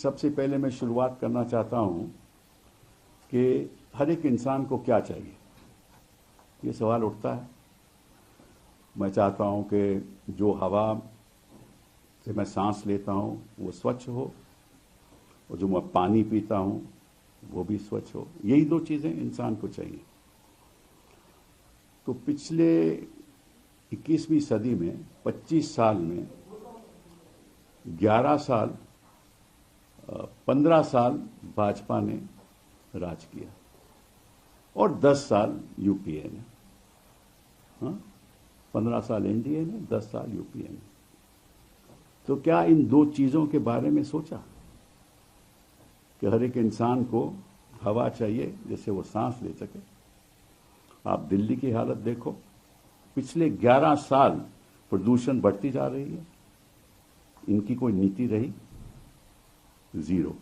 सबसे पहले मैं शुरुआत करना चाहता हूं कि हर एक इंसान को क्या चाहिए। ये सवाल उठता है। मैं चाहता हूं कि जो हवा से मैं सांस लेता हूं वो स्वच्छ हो, और जो मैं पानी पीता हूं वो भी स्वच्छ हो। यही दो चीजें इंसान को चाहिए। तो पिछले 21वीं सदी में 25 साल में 11 साल 15 साल भाजपा ने राज किया और 10 साल यूपीए ने। हाँ, 15 साल एनडीए ने, 10 साल यूपीए ने। तो क्या इन दो चीजों के बारे में सोचा कि हर एक इंसान को हवा चाहिए जिससे वो सांस ले सके। आप दिल्ली की हालत देखो, पिछले 11 साल प्रदूषण बढ़ती जा रही है। इनकी कोई नीति रही? जीरो।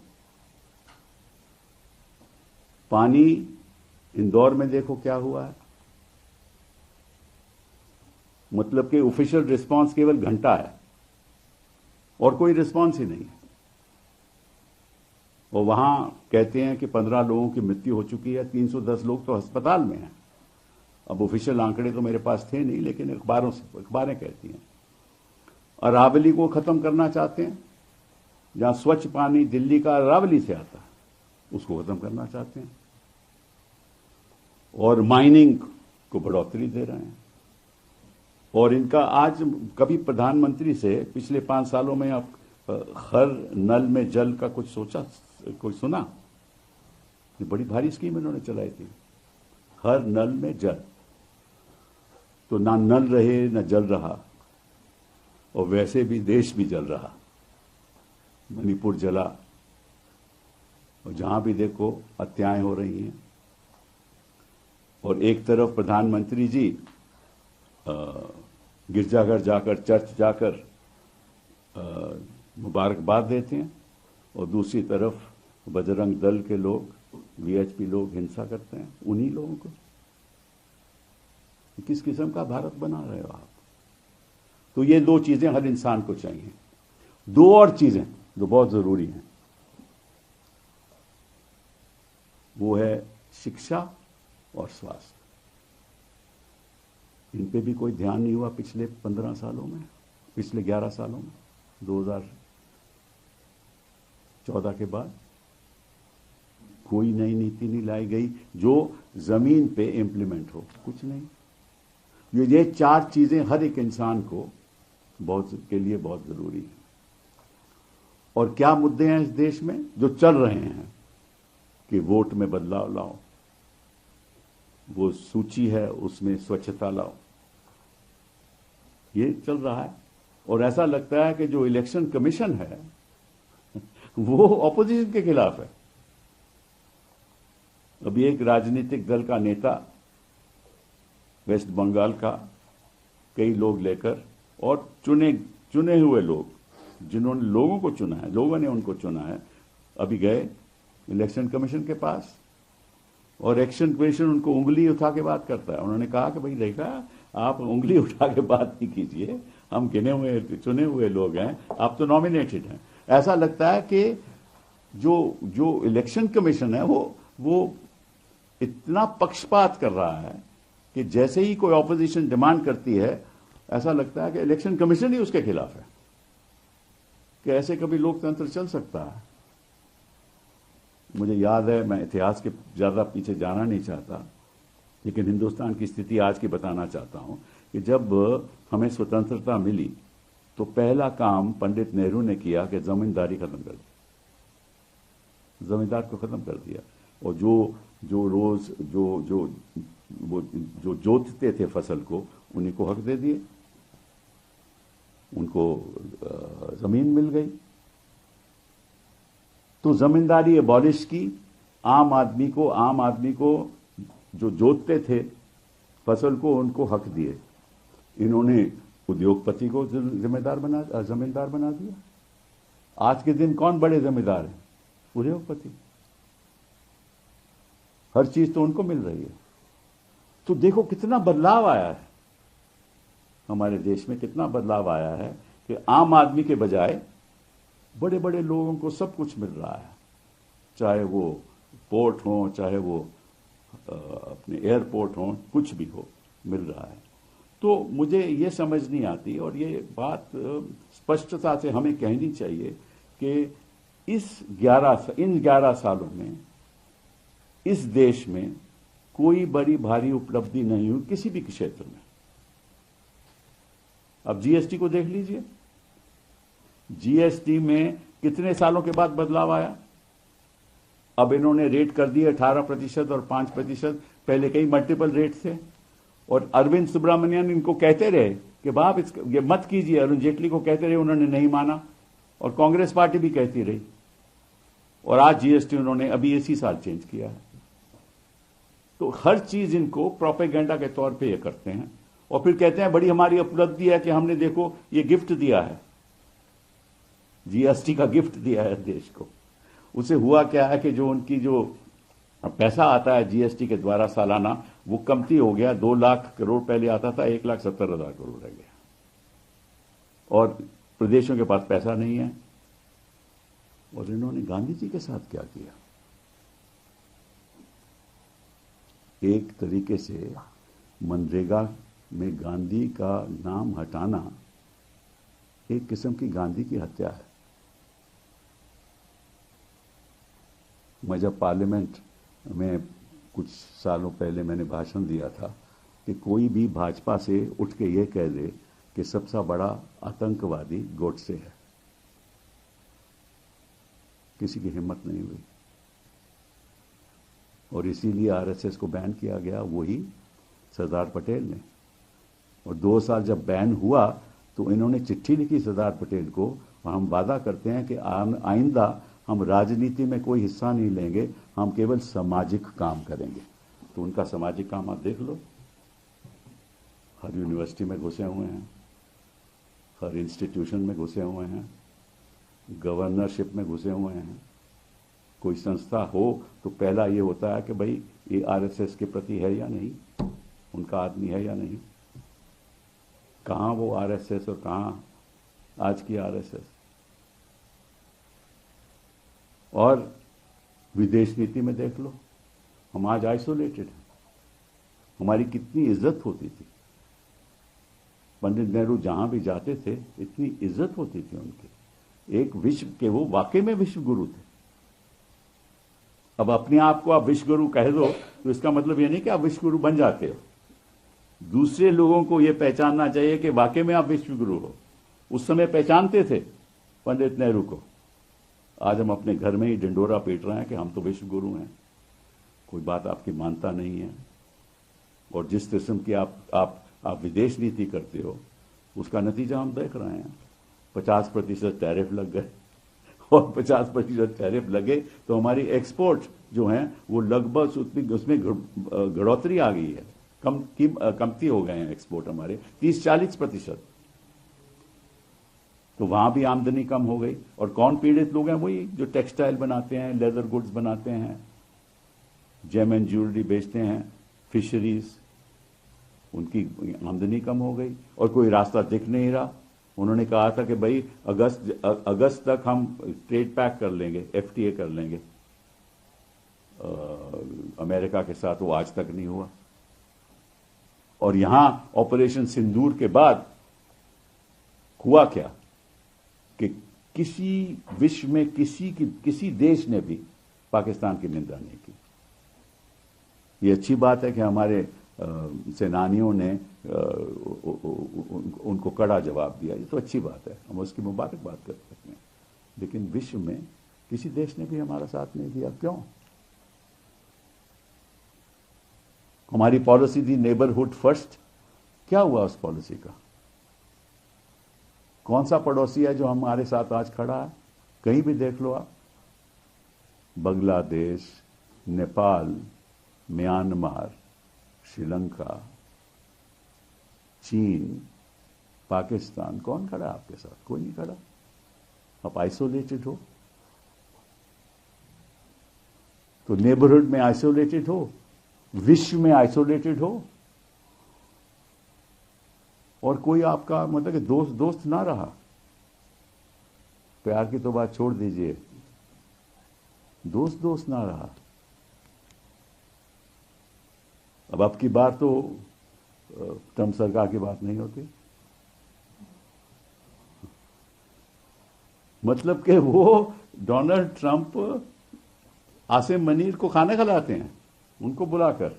पानी इंदौर में देखो क्या हुआ है। मतलब कि ऑफिशियल रिस्पांस केवल घंटा है और कोई रिस्पांस ही नहीं है। और वहां कहते हैं कि 15 लोगों की मृत्यु हो चुकी है, 310 लोग तो अस्पताल में हैं। अब ऑफिशियल आंकड़े तो मेरे पास थे नहीं, लेकिन अखबारें कहती हैं। अरावली को खत्म करना चाहते हैं, जहां स्वच्छ पानी दिल्ली का अरावली से आता है, उसको खत्म करना चाहते हैं। और माइनिंग को बढ़ोतरी दे रहे हैं। और इनका आज कभी प्रधानमंत्री से पिछले 5 सालों में आप हर नल में जल का कुछ सोचा, कोई सुना? ये बड़ी भारी स्कीम इन्होंने चलाई थी, हर नल में जल। तो ना नल रहे ना जल रहा, और वैसे भी देश भी जल रहा। मणिपुर जला, और जहां भी देखो हत्याएं हो रही हैं। और एक तरफ प्रधानमंत्री जी गिरजाघर जाकर, चर्च जाकर मुबारकबाद देते हैं, और दूसरी तरफ बजरंग दल के लोग, वीएचपी लोग हिंसा करते हैं उन्हीं लोगों को। किस किस्म का भारत बना रहे हो आप? तो ये दो चीजें हर इंसान को चाहिए। दो और चीजें जो बहुत जरूरी हैं, वो है शिक्षा और स्वास्थ्य। इन पे भी कोई ध्यान नहीं हुआ पिछले 15 सालों में, पिछले 11 सालों में। 2014 के बाद कोई नई नीति नहीं लाई गई जो जमीन पे इंप्लीमेंट हो, कुछ नहीं। ये 4 चीजें हर एक इंसान को के लिए बहुत जरूरी है। और क्या मुद्दे हैं इस देश में जो चल रहे हैं कि वोट में बदलाव लाओ, वो सूची है उसमें स्वच्छता लाओ, ये चल रहा है। और ऐसा लगता है कि जो इलेक्शन कमीशन है वो ऑपोजिशन के खिलाफ है। अभी एक राजनीतिक दल का नेता वेस्ट बंगाल का कई लोग लेकर, और चुने हुए लोग, जिन्होंने लोगों को चुना है, लोगों ने उनको चुना है, अभी गए इलेक्शन कमीशन के पास, और इलेक्शन कमीशन उनको उंगली उठा के बात करता है। उन्होंने कहा कि भाई देखा, आप उंगली उठा के बात नहीं कीजिए, हम गिने हुए चुने हुए लोग हैं, आप तो नॉमिनेटेड हैं। ऐसा लगता है कि जो इलेक्शन कमीशन है वो इतना पक्षपात कर रहा है कि जैसे ही कोई ऑपोजिशन डिमांड करती है, ऐसा लगता है कि इलेक्शन कमीशन ही उसके खिलाफ है। कि ऐसे कभी लोकतंत्र चल सकता है? मुझे याद है, मैं इतिहास के ज्यादा पीछे जाना नहीं चाहता, लेकिन हिंदुस्तान की स्थिति आज की बताना चाहता हूं कि जब हमें स्वतंत्रता मिली तो पहला काम पंडित नेहरू ने किया कि जमींदारी खत्म कर दी, जमींदार को खत्म कर दिया। और जो रोज वो जोतते थे फसल को, उन्हीं को हक दे दिए, उनको जमीन मिल गई। तो जमींदारी एबॉलिश की, आम आदमी को जो जोतते थे फसल को, उनको हक दिए। इन्होंने उद्योगपति को जमींदार बना दिया। आज के दिन कौन बड़े जमींदार हैं? उद्योगपति। हर चीज तो उनको मिल रही है। तो देखो कितना बदलाव आया है हमारे देश में, कितना बदलाव आया है कि आम आदमी के बजाय बड़े बड़े लोगों को सब कुछ मिल रहा है, चाहे वो पोर्ट हो, चाहे वो अपने एयरपोर्ट हो, कुछ भी हो, मिल रहा है। तो मुझे ये समझ नहीं आती, और ये बात स्पष्टता से हमें कहनी चाहिए कि इन 11 सालों में इस देश में कोई बड़ी भारी उपलब्धि नहीं हुई किसी भी क्षेत्र में। अब जीएसटी को देख लीजिए, जीएसटी में कितने सालों के बाद बदलाव आया। अब इन्होंने रेट कर दिए 18% और 5%, पहले कई मल्टीपल रेट थे। और अरविंद सुब्रमण्यन इनको कहते रहे कि बाप ये मत कीजिए, अरुण जेटली को कहते रहे, उन्होंने नहीं माना, और कांग्रेस पार्टी भी कहती रही, और आज जीएसटी उन्होंने अभी इसी साल चेंज किया है। तो हर चीज इनको प्रोपेगेंडा के तौर पे ये करते हैं, और फिर कहते हैं बड़ी हमारी उपलब्धि है कि हमने देखो ये गिफ्ट दिया है, जीएसटी का गिफ्ट दिया है देश को। उसे हुआ क्या है कि जो उनकी जो पैसा आता है जीएसटी के द्वारा सालाना, वो कमती हो गया। 2 लाख करोड़ पहले आता था, 1,70,000 करोड़ रह गया, और प्रदेशों के पास पैसा नहीं है। और इन्होंने गांधी जी के साथ क्या किया, एक तरीके से मनरेगा में गांधी का नाम हटाना एक किस्म की गांधी की हत्या है। मैं जब पार्लियामेंट में कुछ सालों पहले मैंने भाषण दिया था कि कोई भी भाजपा से उठ के ये कह दे कि सबसे बड़ा आतंकवादी गोडसे है, किसी की हिम्मत नहीं हुई, और इसीलिए आरएसएस को बैन किया गया, वही सरदार पटेल ने। और 2 साल जब बैन हुआ तो इन्होंने चिट्ठी लिखी सरदार पटेल को, और हम वादा करते हैं कि आइंदा हम राजनीति में कोई हिस्सा नहीं लेंगे, हम केवल सामाजिक काम करेंगे। तो उनका सामाजिक काम आप देख लो, हर यूनिवर्सिटी में घुसे हुए हैं, हर इंस्टीट्यूशन में घुसे हुए हैं, गवर्नरशिप में घुसे हुए हैं। कोई संस्था हो तो पहला ये होता है कि भाई ये आरएसएस के प्रति है या नहीं, उनका आदमी है या नहीं। कहाँ वो आरएसएस और कहाँ आज की आरएसएस। और विदेश नीति में देख लो, हम आज आइसोलेटेड हैं। हमारी कितनी इज्जत होती थी, पंडित नेहरू जहां भी जाते थे इतनी इज्जत होती थी उनकी, एक विश्व के वो वाकई में विश्व गुरु थे। अब अपने आप को आप विश्व गुरु कह दो तो इसका मतलब ये नहीं कि आप विश्व गुरु बन जाते हो, दूसरे लोगों को यह पहचानना चाहिए कि वाकई में आप विश्व गुरु हो। उस समय पहचानते थे पंडित नेहरू को, आज हम अपने घर में ही डिंडोरा पीट रहे हैं कि हम तो विश्व गुरु हैं, कोई बात आपकी मानता नहीं है। और जिस किस्म की आप विदेश नीति करते हो उसका नतीजा हम देख रहे हैं। 50% टैरिफ लग गए, और 50% टैरिफ लगे तो हमारी एक्सपोर्ट जो है वो लगभग उसमें बढ़ोतरी आ गई है, कमती हो गए हैं एक्सपोर्ट हमारे 30-40%। तो वहां भी आमदनी कम हो गई। और कौन पीड़ित लोग हैं? वही जो टेक्सटाइल बनाते हैं, लेदर गुड्स बनाते हैं, जेम एंड ज्वेलरी बेचते हैं, फिशरीज, उनकी आमदनी कम हो गई और कोई रास्ता दिख नहीं रहा। उन्होंने कहा था कि भाई अगस्त तक हम ट्रेड पैक कर लेंगे, एफटीए कर लेंगे अमेरिका के साथ, वो आज तक नहीं हुआ। और यहां ऑपरेशन सिंदूर के बाद हुआ क्या कि किसी विश्व में किसी देश ने भी पाकिस्तान की निंदा नहीं की। ये अच्छी बात है कि हमारे सेनानियों ने उनको कड़ा जवाब दिया, ये तो अच्छी बात है, हम उसकी मुबारकबाद कर सकते हैं। लेकिन विश्व में किसी देश ने भी हमारा साथ नहीं दिया। क्यों? हमारी पॉलिसी थी नेबरहुड फर्स्ट, क्या हुआ उस पॉलिसी का? कौन सा पड़ोसी है जो हमारे साथ आज खड़ा है? कहीं भी देख लो आप, बांग्लादेश, नेपाल, म्यांमार, श्रीलंका, चीन, पाकिस्तान, कौन खड़ा है आपके साथ? कोई नहीं खड़ा। आप आइसोलेटेड हो। तो नेबरहुड में आइसोलेटेड हो, विश्व में आइसोलेटेड हो, और कोई आपका मतलब कि दोस्त ना रहा। प्यार की तो बात छोड़ दीजिए, दोस्त दोस्त ना रहा। अब की बार तो ट्रंप सरकार की बात नहीं होती। मतलब कि वो डोनाल्ड ट्रंप आसिम मनीर को खाना खिलाते हैं उनको बुलाकर।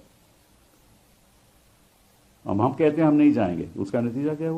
हम कहते हैं हम नहीं जाएंगे, उसका नतीजा क्या हुआ?